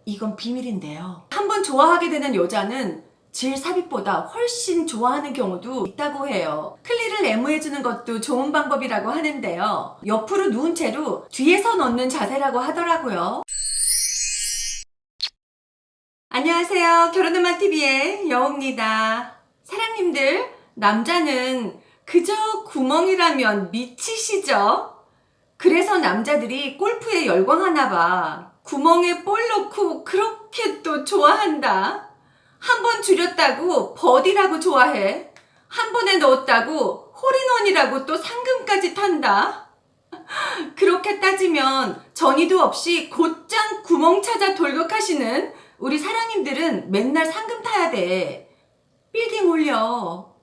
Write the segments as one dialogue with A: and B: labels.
A: 이건 비밀인데요. 한번 좋아하게 되는 여자는 질 삽입보다 훨씬 좋아하는 경우도 있다고 해요. 클리를 애무해주는 것도 좋은 방법이라고 하는데요. 옆으로 누운 채로 뒤에서 넣는 자세라고 하더라고요. 안녕하세요. 결혼음악TV의 여우입니다. 사랑님들, 남자는 그저 구멍이라면 미치시죠? 그래서 남자들이 골프에 열광하나 봐. 구멍에 볼 넣고 그렇게 또 좋아한다. 한 번 줄였다고 버디라고 좋아해. 한 번에 넣었다고 홀인원이라고 또 상금까지 탄다. 그렇게 따지면 전의도 없이 곧장 구멍 찾아 돌격하시는 우리 사랑님들은 맨날 상금 타야 돼. 빌딩 올려.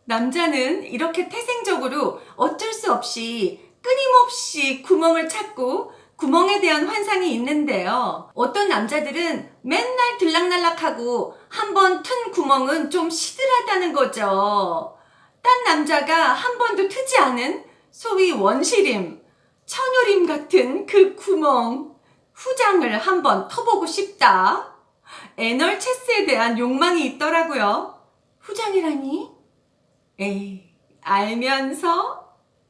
A: 남자는 이렇게 태생적으로 어쩔 수 없이 끊임없이 구멍을 찾고 구멍에 대한 환상이 있는데요. 어떤 남자들은 맨날 들락날락하고 한 번 튼 구멍은 좀 시들하다는 거죠. 딴 남자가 한 번도 트지 않은 소위 원시림, 천요림 같은 그 구멍, 후장을 한번 터보고 싶다. 애널 체스에 대한 욕망이 있더라고요. 후장이라니? 에이, 알면서?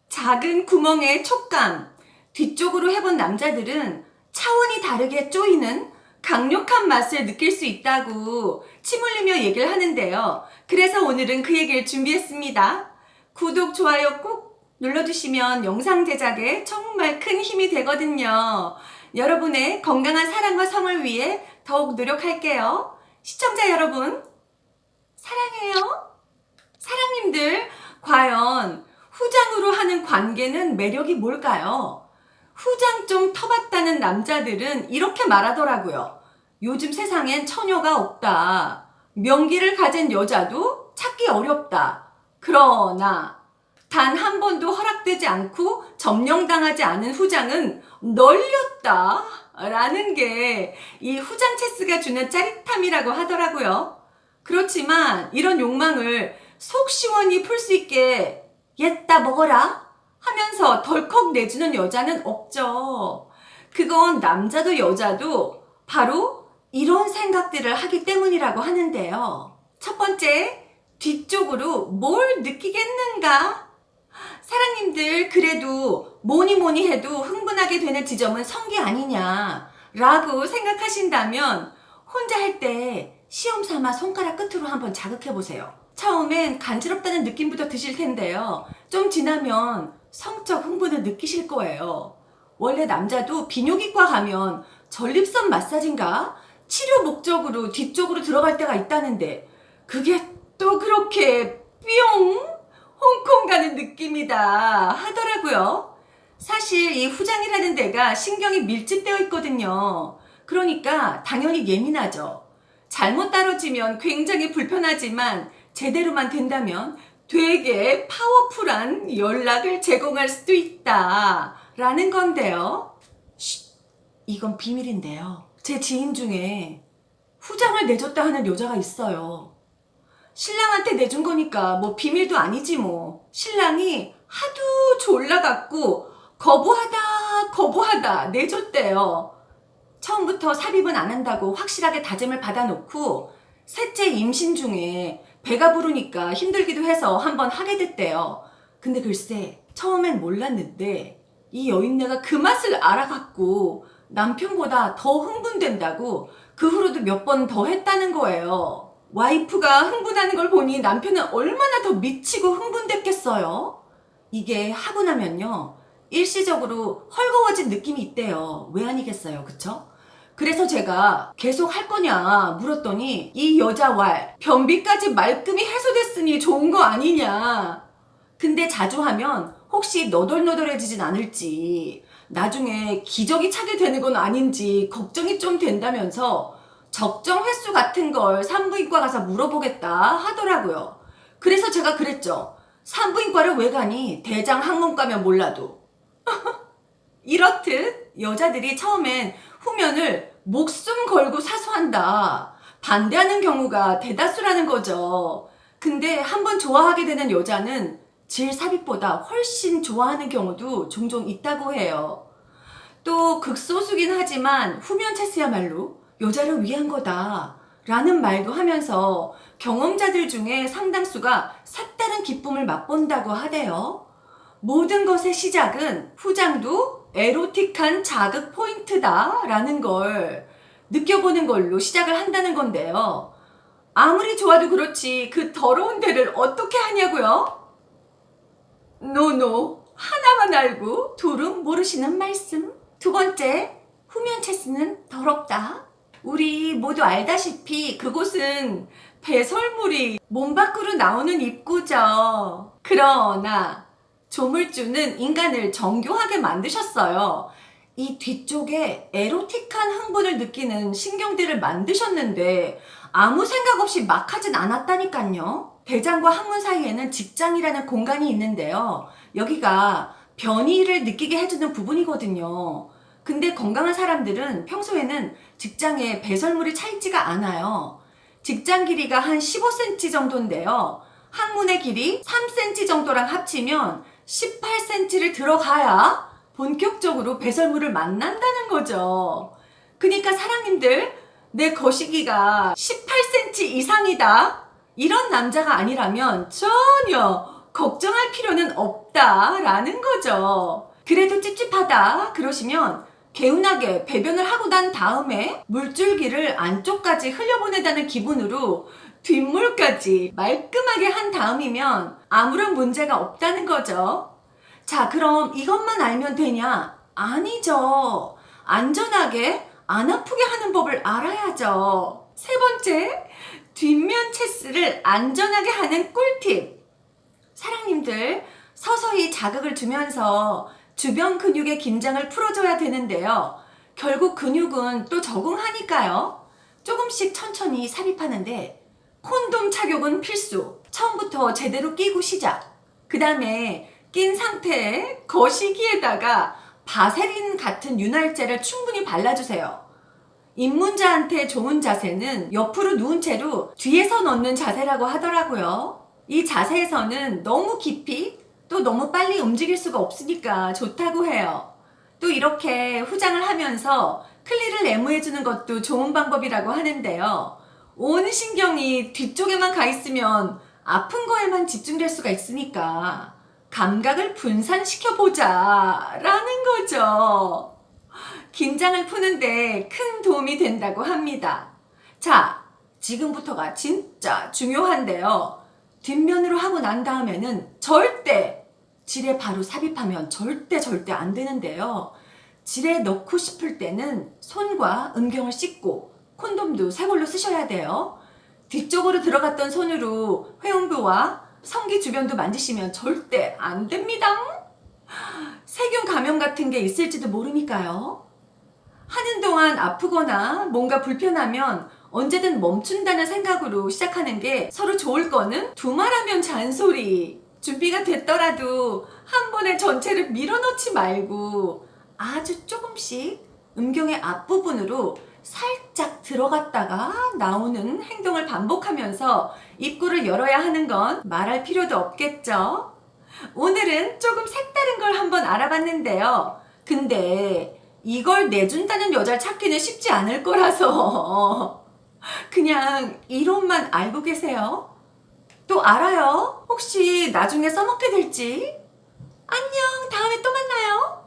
A: 작은 구멍의 촉감, 뒤쪽으로 해본 남자들은 차원이 다르게 쪼이는 강력한 맛을 느낄 수 있다고 침 흘리며 얘기를 하는데요. 그래서 오늘은 그 얘기를 준비했습니다. 구독, 좋아요 꼭 눌러주시면 영상 제작에 정말 큰 힘이 되거든요. 여러분의 건강한 사랑과 성을 위해 더욱 노력할게요. 시청자 여러분, 사랑해요. 사랑님들, 과연 후장으로 하는 관계는 매력이 뭘까요? 후장 좀 터봤다는 남자들은 이렇게 말하더라고요. 요즘 세상엔 처녀가 없다. 명기를 가진 여자도 찾기 어렵다. 그러나 단 한 번도 허락되지 않고 점령당하지 않은 후장은 널렸다. 라는 게 이 후장 체스가 주는 짜릿함이라고 하더라고요. 그렇지만 이런 욕망을 속 시원히 풀 수 있게 옛다 먹어라 하면서 덜컥 내주는 여자는 없죠. 그건 남자도 여자도 바로 이런 생각들을 하기 때문이라고 하는데요. 첫 번째, 뒤쪽으로 뭘 느끼겠는가? 사랑님들, 그래도 뭐니 해도 흥분하게 되는 지점은 성기 아니냐 라고 생각하신다면 혼자 할 때 시험 삼아 손가락 끝으로 한번 자극해 보세요. 처음엔 간지럽다는 느낌부터 드실 텐데요. 좀 지나면 성적 흥분을 느끼실 거예요. 원래 남자도 비뇨기과 가면 전립선 마사지인가? 치료 목적으로 뒤쪽으로 들어갈 때가 있다는데 그게 또 그렇게 뿅! 홍콩 가는 느낌이다 하더라고요. 사실 이 후장이라는 데가 신경이 밀집되어 있거든요. 그러니까 당연히 예민하죠. 잘못 다뤄지면 굉장히 불편하지만 제대로만 된다면 되게 파워풀한 연락을 제공할 수도 있다 라는 건데요. 쉿, 이건 비밀인데요. 제 지인 중에 후장을 내줬다 하는 여자가 있어요. 신랑한테 내준 거니까 뭐 비밀도 아니지 뭐. 신랑이 하도 졸라갖고 거부하다 내줬대요. 처음부터 삽입은 안 한다고 확실하게 다짐을 받아놓고 셋째 임신 중에 배가 부르니까 힘들기도 해서 한번 하게 됐대요. 근데 글쎄 처음엔 몰랐는데 이 여인네가 그 맛을 알아갖고 남편보다 더 흥분된다고 그 후로도 몇 번 더 했다는 거예요. 와이프가 흥분하는 걸 보니 남편은 얼마나 더 미치고 흥분됐겠어요? 이게 하고 나면요 일시적으로 헐거워진 느낌이 있대요. 왜 아니겠어요, 그쵸? 그래서 제가 계속 할 거냐 물었더니 이 여자 왈 변비까지 말끔히 해소됐으니 좋은 거 아니냐. 근데 자주 하면 혹시 너덜너덜해지진 않을지 나중에 기저귀 차게 되는 건 아닌지 걱정이 좀 된다면서 적정 횟수 같은 걸 산부인과 가서 물어보겠다 하더라고요. 그래서 제가 그랬죠. 산부인과를 왜 가니? 대장 항문과면 몰라도. 이렇듯 여자들이 처음엔 후면을 목숨 걸고 사수한다. 반대하는 경우가 대다수라는 거죠. 근데 한번 좋아하게 되는 여자는 질 삽입보다 훨씬 좋아하는 경우도 종종 있다고 해요. 또 극소수긴 하지만 후면 체스야말로 여자를 위한 거다 라는 말도 하면서 경험자들 중에 상당수가 색다른 기쁨을 맛본다고 하대요. 모든 것의 시작은 후장도 에로틱한 자극 포인트다 라는 걸 느껴보는 걸로 시작을 한다는 건데요. 아무리 좋아도 그렇지 그 더러운 데를 어떻게 하냐고요? 노노, 하나만 알고 둘은 모르시는 말씀. 두 번째, 후면 체스는 더럽다. 우리 모두 알다시피 그곳은 배설물이 몸 밖으로 나오는 입구죠. 그러나 조물주는 인간을 정교하게 만드셨어요. 이 뒤쪽에 에로틱한 흥분을 느끼는 신경들을 만드셨는데 아무 생각 없이 막 하진 않았다니까요. 대장과 항문 사이에는 직장이라는 공간이 있는데요. 여기가 변이를 느끼게 해주는 부분이거든요. 근데 건강한 사람들은 평소에는 직장에 배설물이 차있지가 않아요. 직장 길이가 한 15cm 정도인데요. 항문의 길이 3cm 정도랑 합치면 18cm를 들어가야 본격적으로 배설물을 만난다는 거죠. 그러니까 사랑님들, 내 거시기가 18cm 이상이다. 이런 남자가 아니라면 전혀 걱정할 필요는 없다라는 거죠. 그래도 찝찝하다 그러시면 개운하게 배변을 하고 난 다음에 물줄기를 안쪽까지 흘려보내다는 기분으로 뒷물까지 말끔하게 한 다음이면 아무런 문제가 없다는 거죠. 자, 그럼 이것만 알면 되냐? 아니죠. 안전하게 안 아프게 하는 법을 알아야죠. 세 번째, 뒷면 체스를 안전하게 하는 꿀팁. 사랑님들, 서서히 자극을 주면서 주변 근육의 긴장을 풀어줘야 되는데요. 결국 근육은 또 적응하니까요. 조금씩 천천히 삽입하는데 콘돔 착용은 필수. 처음부터 제대로 끼고 시작. 그 다음에 낀 상태에 거시기에다가 바세린 같은 윤활제를 충분히 발라주세요. 입문자한테 좋은 자세는 옆으로 누운 채로 뒤에서 넣는 자세라고 하더라고요. 이 자세에서는 너무 깊이 또 너무 빨리 움직일 수가 없으니까 좋다고 해요. 또 이렇게 후장을 하면서 클리를 애무해주는 것도 좋은 방법이라고 하는데요. 온 신경이 뒤쪽에만 가 있으면 아픈 거에만 집중될 수가 있으니까 감각을 분산시켜보자 라는 거죠. 긴장을 푸는데 큰 도움이 된다고 합니다. 자, 지금부터가 진짜 중요한데요. 뒷면으로 하고 난 다음에는 절대 질에 바로 삽입하면 절대 안 되는데요. 질에 넣고 싶을 때는 손과 음경을 씻고 콘돔도 새 걸로 쓰셔야 돼요. 뒤쪽으로 들어갔던 손으로 회음부와 성기 주변도 만지시면 절대 안 됩니다. 세균 감염 같은 게 있을지도 모르니까요. 하는 동안 아프거나 뭔가 불편하면 언제든 멈춘다는 생각으로 시작하는 게 서로 좋을 거는 두말하면 잔소리. 준비가 됐더라도 한 번에 전체를 밀어넣지 말고 아주 조금씩 음경의 앞부분으로 살짝 들어갔다가 나오는 행동을 반복하면서 입구를 열어야 하는 건 말할 필요도 없겠죠. 오늘은 조금 색다른 걸 한번 알아봤는데요. 근데 이걸 내준다는 여자를 찾기는 쉽지 않을 거라서 그냥 이론만 알고 계세요. 또 알아요? 혹시 나중에 써먹게 될지? 안녕, 다음에 또 만나요.